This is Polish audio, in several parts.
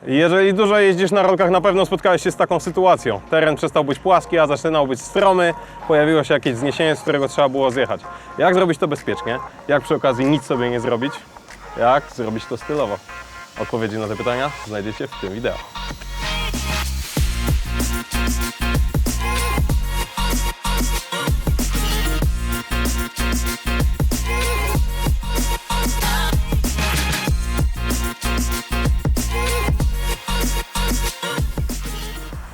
Jeżeli dużo jeździsz na rolkach, na pewno spotkałeś się z taką sytuacją. Teren przestał być płaski, a zaczynał być stromy, pojawiło się jakieś wzniesienie, z którego trzeba było zjechać. Jak zrobić to bezpiecznie? Jak przy okazji nic sobie nie zrobić? Jak zrobić to stylowo? Odpowiedzi na te pytania znajdziecie w tym wideo.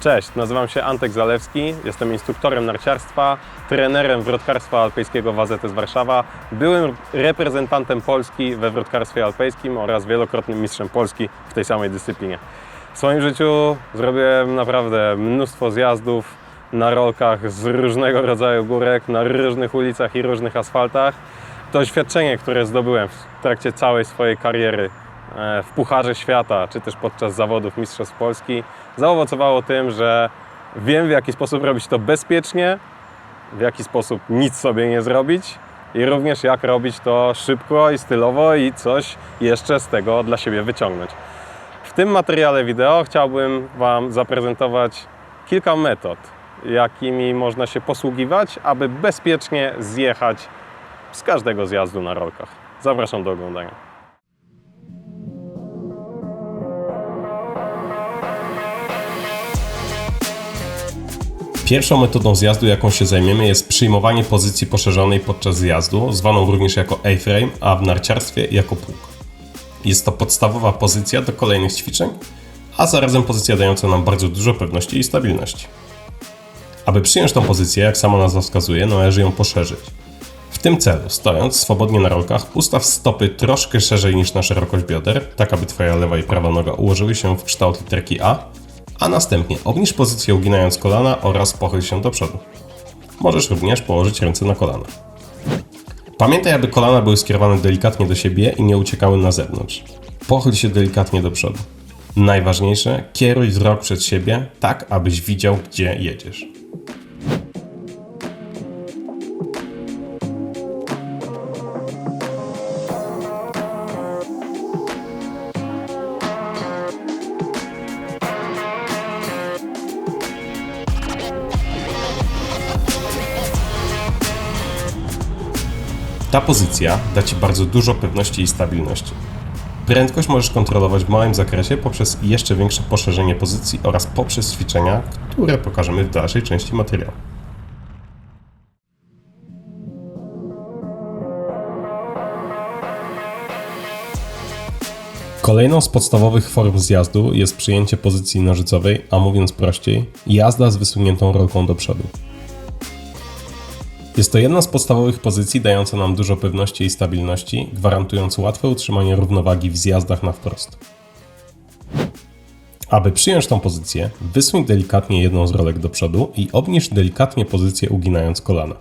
Cześć, nazywam się Antek Zalewski, jestem instruktorem narciarstwa, trenerem wrotkarstwa alpejskiego w AZS Warszawa, byłym reprezentantem Polski we wrotkarstwie alpejskim oraz wielokrotnym mistrzem Polski w tej samej dyscyplinie. W swoim życiu zrobiłem naprawdę mnóstwo zjazdów na rolkach z różnego rodzaju górek, na różnych ulicach i różnych asfaltach. To doświadczenie, które zdobyłem w trakcie całej swojej kariery w Pucharze Świata, czy też podczas zawodów Mistrzostw Polski, zaowocowało tym, że wiem, w jaki sposób robić to bezpiecznie, w jaki sposób nic sobie nie zrobić i również jak robić to szybko i stylowo i coś jeszcze z tego dla siebie wyciągnąć. W tym materiale wideo chciałbym Wam zaprezentować kilka metod, jakimi można się posługiwać, aby bezpiecznie zjechać z każdego zjazdu na rolkach. Zapraszam do oglądania. Pierwszą metodą zjazdu, jaką się zajmiemy, jest przyjmowanie pozycji poszerzonej podczas zjazdu, zwaną również jako A-frame, a w narciarstwie jako pług. Jest to podstawowa pozycja do kolejnych ćwiczeń, a zarazem pozycja dająca nam bardzo dużo pewności i stabilności. Aby przyjąć tą pozycję, jak sama nazwa wskazuje, należy ją poszerzyć. W tym celu, stojąc swobodnie na rolkach, ustaw stopy troszkę szerzej niż na szerokość bioder, tak aby Twoja lewa i prawa noga ułożyły się w kształt literki a następnie obniż pozycję uginając kolana oraz pochyl się do przodu. Możesz również położyć ręce na kolana. Pamiętaj, aby kolana były skierowane delikatnie do siebie i nie uciekały na zewnątrz. Pochyl się delikatnie do przodu. Najważniejsze, kieruj wzrok przed siebie, tak abyś widział, gdzie jedziesz. Ta pozycja da Ci bardzo dużo pewności i stabilności. Prędkość możesz kontrolować w małym zakresie poprzez jeszcze większe poszerzenie pozycji oraz poprzez ćwiczenia, które pokażemy w dalszej części materiału. Kolejną z podstawowych form zjazdu jest przyjęcie pozycji nożycowej, a mówiąc prościej, jazda z wysuniętą rolką do przodu. Jest to jedna z podstawowych pozycji dająca nam dużo pewności i stabilności, gwarantując łatwe utrzymanie równowagi w zjazdach na wprost. Aby przyjąć tą pozycję, wysuń delikatnie jedną z rolek do przodu i obniż delikatnie pozycję uginając kolana.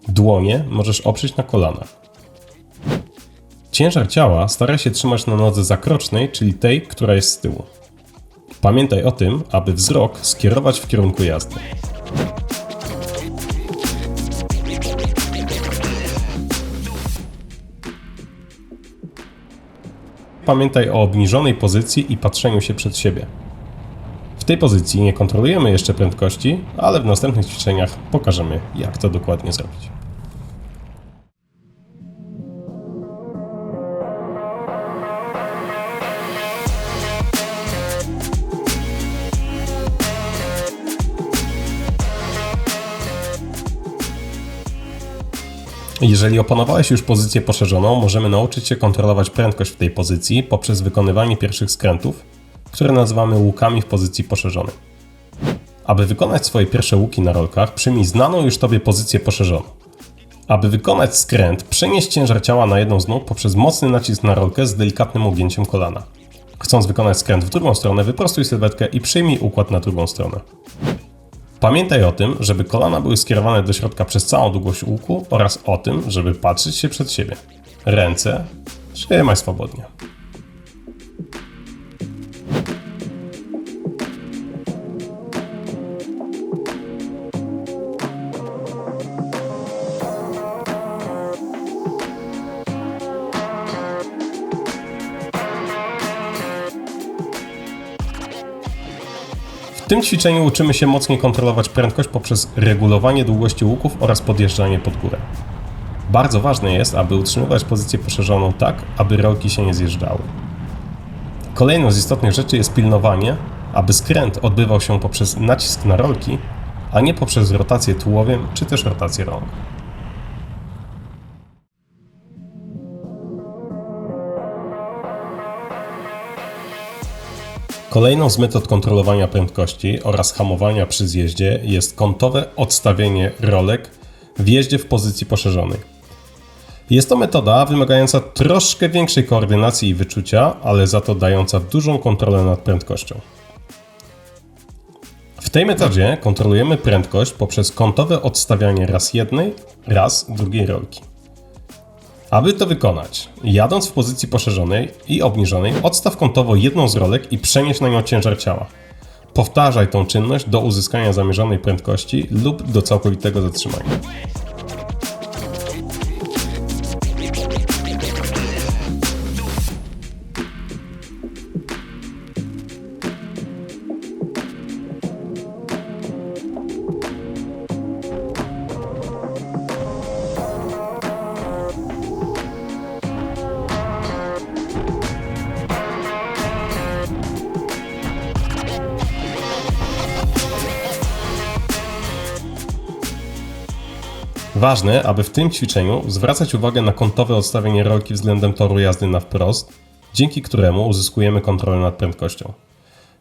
Dłonie możesz oprzeć na kolanach. Ciężar ciała staraj się trzymać na nodze zakrocznej, czyli tej, która jest z tyłu. Pamiętaj o tym, aby wzrok skierować w kierunku jazdy. Pamiętaj o obniżonej pozycji i patrzeniu się przed siebie. W tej pozycji nie kontrolujemy jeszcze prędkości, ale w następnych ćwiczeniach pokażemy, jak to dokładnie zrobić. Jeżeli opanowałeś już pozycję poszerzoną, możemy nauczyć się kontrolować prędkość w tej pozycji poprzez wykonywanie pierwszych skrętów, które nazywamy łukami w pozycji poszerzonej. Aby wykonać swoje pierwsze łuki na rolkach, przyjmij znaną już Tobie pozycję poszerzoną. Aby wykonać skręt, przenieś ciężar ciała na jedną z nóg poprzez mocny nacisk na rolkę z delikatnym ugięciem kolana. Chcąc wykonać skręt w drugą stronę, wyprostuj sylwetkę i przyjmij układ na drugą stronę. Pamiętaj o tym, żeby kolana były skierowane do środka przez całą długość łuku oraz o tym, żeby patrzeć się przed siebie. Ręce trzymaj swobodnie. tym ćwiczeniu uczymy się mocniej kontrolować prędkość poprzez regulowanie długości łuków oraz podjeżdżanie pod górę. Bardzo ważne jest, aby utrzymywać pozycję poszerzoną tak, aby rolki się nie zjeżdżały. Kolejną z istotnych rzeczy jest pilnowanie, aby skręt odbywał się poprzez nacisk na rolki, a nie poprzez rotację tułowiem czy też rotację rąk. Kolejną z metod kontrolowania prędkości oraz hamowania przy zjeździe jest kątowe odstawienie rolek w jeździe w pozycji poszerzonej. Jest to metoda wymagająca troszkę większej koordynacji i wyczucia, ale za to dająca dużą kontrolę nad prędkością. W tej metodzie kontrolujemy prędkość poprzez kątowe odstawianie raz jednej, raz drugiej rolki. Aby to wykonać, jadąc w pozycji poszerzonej i obniżonej, odstaw kątowo jedną z rolek i przenieś na nią ciężar ciała. Powtarzaj tą czynność do uzyskania zamierzonej prędkości lub do całkowitego zatrzymania. Ważne, aby w tym ćwiczeniu zwracać uwagę na kątowe odstawienie rolki względem toru jazdy na wprost, dzięki któremu uzyskujemy kontrolę nad prędkością.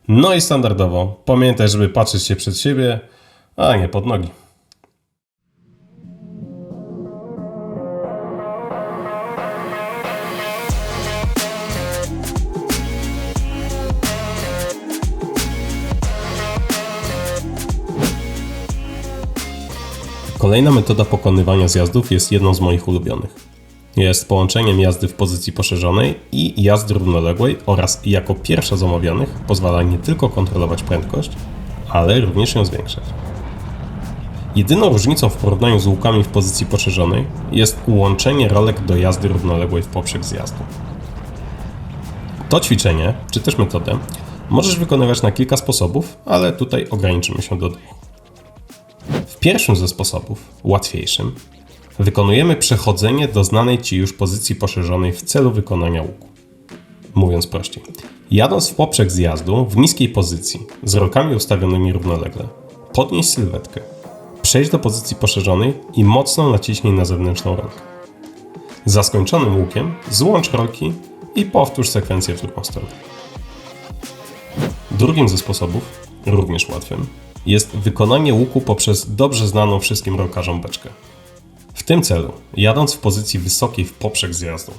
No i standardowo, pamiętaj, żeby patrzeć się przed siebie, a nie pod nogi. Kolejna metoda pokonywania zjazdów jest jedną z moich ulubionych. Jest połączeniem jazdy w pozycji poszerzonej i jazdy równoległej oraz jako pierwsza z omawianych pozwala nie tylko kontrolować prędkość, ale również ją zwiększać. Jedyną różnicą w porównaniu z łukami w pozycji poszerzonej jest ułączenie rolek do jazdy równoległej w poprzek zjazdu. To ćwiczenie, czy też metodę, możesz wykonywać na kilka sposobów, ale tutaj ograniczymy się do dwóch. W pierwszym ze sposobów, łatwiejszym, wykonujemy przechodzenie do znanej Ci już pozycji poszerzonej w celu wykonania łuku. Mówiąc prościej, jadąc w poprzek zjazdu w niskiej pozycji, z rolkami ustawionymi równolegle, podnieś sylwetkę, przejdź do pozycji poszerzonej i mocno naciśnij na zewnętrzną rolkę. Za skończonym łukiem złącz rolki i powtórz sekwencję w drugą stronę. Drugim ze sposobów, również łatwym, jest wykonanie łuku poprzez dobrze znaną wszystkim rolkarzom beczkę. W tym celu, jadąc w pozycji wysokiej w poprzek zjazdu,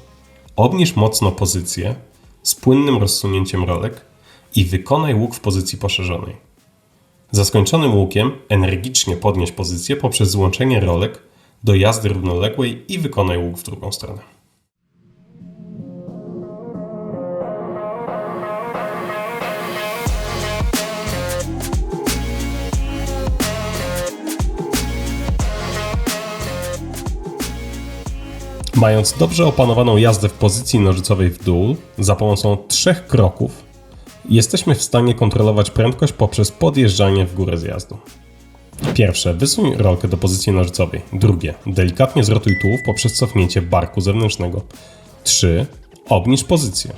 obniż mocno pozycję z płynnym rozsunięciem rolek i wykonaj łuk w pozycji poszerzonej. Za skończonym łukiem energicznie podnieś pozycję poprzez złączenie rolek do jazdy równoległej i wykonaj łuk w drugą stronę. Mając dobrze opanowaną jazdę w pozycji nożycowej w dół, za pomocą 3 kroków, jesteśmy w stanie kontrolować prędkość poprzez podjeżdżanie w górę zjazdu. Pierwsze, wysuń rolkę do pozycji nożycowej. Drugie, delikatnie zrotuj tułów poprzez cofnięcie barku zewnętrznego. 3, obniż pozycję.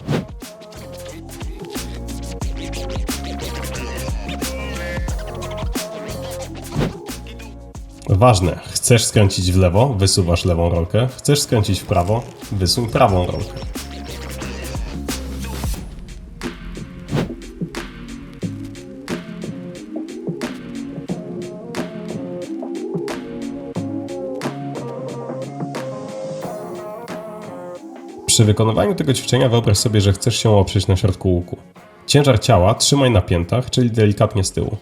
Ważne, chcesz skręcić w lewo, wysuwasz lewą rolkę, chcesz skręcić w prawo, wysuń prawą rolkę. Przy wykonywaniu tego ćwiczenia wyobraź sobie, że chcesz się oprzeć na środku łuku. Ciężar ciała trzymaj na piętach, czyli delikatnie z tyłu.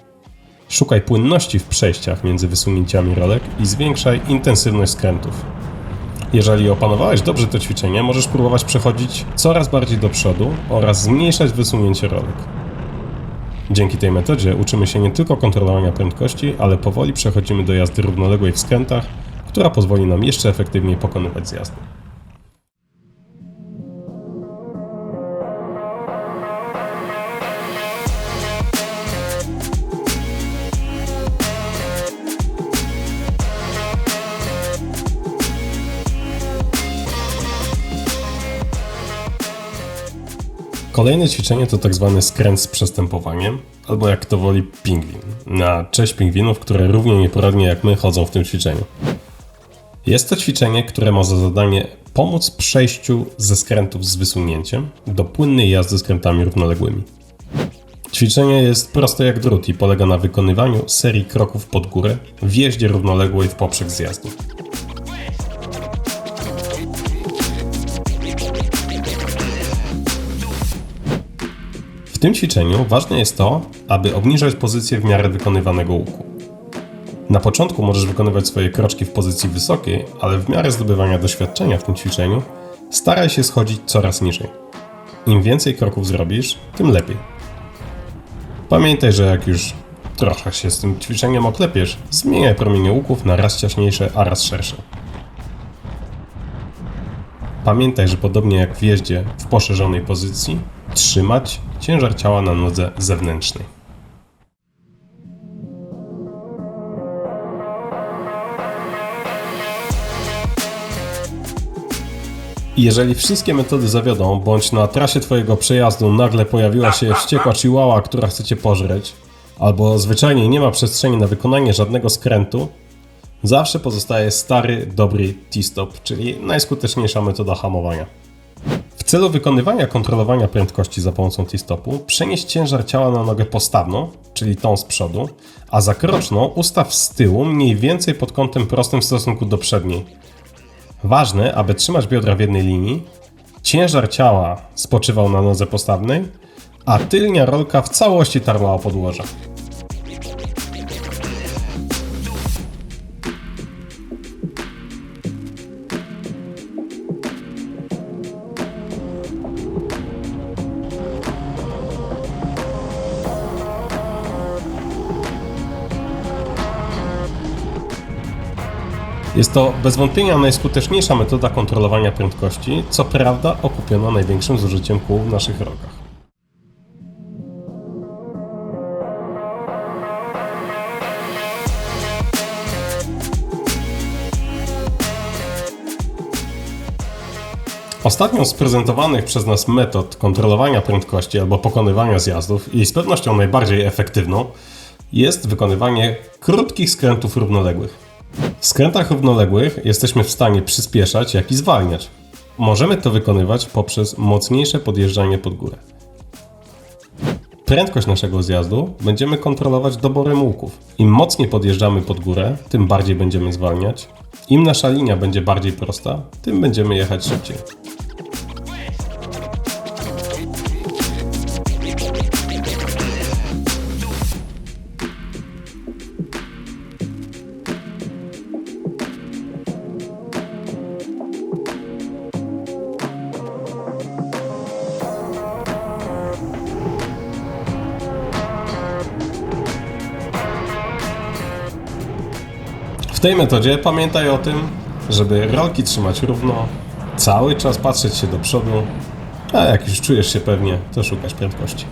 Szukaj płynności w przejściach między wysunięciami rolek i zwiększaj intensywność skrętów. Jeżeli opanowałeś dobrze to ćwiczenie, możesz próbować przechodzić coraz bardziej do przodu oraz zmniejszać wysunięcie rolek. Dzięki tej metodzie uczymy się nie tylko kontrolowania prędkości, ale powoli przechodzimy do jazdy równoległej w skrętach, która pozwoli nam jeszcze efektywniej pokonywać zjazdy. Kolejne ćwiczenie to tak zwany skręt z przestępowaniem, albo jak to woli pingwin, na cześć pingwinów, które równie nieporadnie jak my chodzą w tym ćwiczeniu. Jest to ćwiczenie, które ma za zadanie pomóc w przejściu ze skrętów z wysunięciem do płynnej jazdy skrętami równoległymi. Ćwiczenie jest proste jak drut i polega na wykonywaniu serii kroków pod górę w jeździe równoległej w poprzek zjazdu. W tym ćwiczeniu ważne jest to, aby obniżać pozycję w miarę wykonywanego łuku. Na początku możesz wykonywać swoje kroczki w pozycji wysokiej, ale w miarę zdobywania doświadczenia w tym ćwiczeniu staraj się schodzić coraz niżej. Im więcej kroków zrobisz, tym lepiej. Pamiętaj, że jak już trochę się z tym ćwiczeniem oklepiesz, zmieniaj promienie łuków na raz ciaśniejsze, a raz szersze. Pamiętaj, że podobnie jak w jeździe w poszerzonej pozycji, trzymać ciężar ciała na nodze zewnętrznej. Jeżeli wszystkie metody zawiodą, bądź na trasie Twojego przejazdu nagle pojawiła się wściekła chihuahua, która chce Cię pożreć, albo zwyczajnie nie ma przestrzeni na wykonanie żadnego skrętu, zawsze pozostaje stary, dobry T-stop, czyli najskuteczniejsza metoda hamowania. W celu wykonywania kontrolowania prędkości za pomocą T-stopu przenieś ciężar ciała na nogę postawną, czyli tą z przodu, a zakroczną ustaw z tyłu mniej więcej pod kątem prostym w stosunku do przedniej. Ważne, aby trzymać biodra w jednej linii, ciężar ciała spoczywał na nodze postawnej, a tylnia rolka w całości tarła o podłoże. Jest to bez wątpienia najskuteczniejsza metoda kontrolowania prędkości, co prawda okupiona największym zużyciem kół w naszych rogach. Ostatnią z prezentowanych przez nas metod kontrolowania prędkości albo pokonywania zjazdów i z pewnością najbardziej efektywną jest wykonywanie krótkich skrętów równoległych. W skrętach równoległych jesteśmy w stanie przyspieszać, jak i zwalniać. Możemy to wykonywać poprzez mocniejsze podjeżdżanie pod górę. Prędkość naszego zjazdu będziemy kontrolować doborem łuków. Im mocniej podjeżdżamy pod górę, tym bardziej będziemy zwalniać. Im nasza linia będzie bardziej prosta, tym będziemy jechać szybciej. W tej metodzie pamiętaj o tym, żeby rolki trzymać równo, cały czas patrzeć się do przodu, a jak już czujesz się pewnie, to szukać prędkości.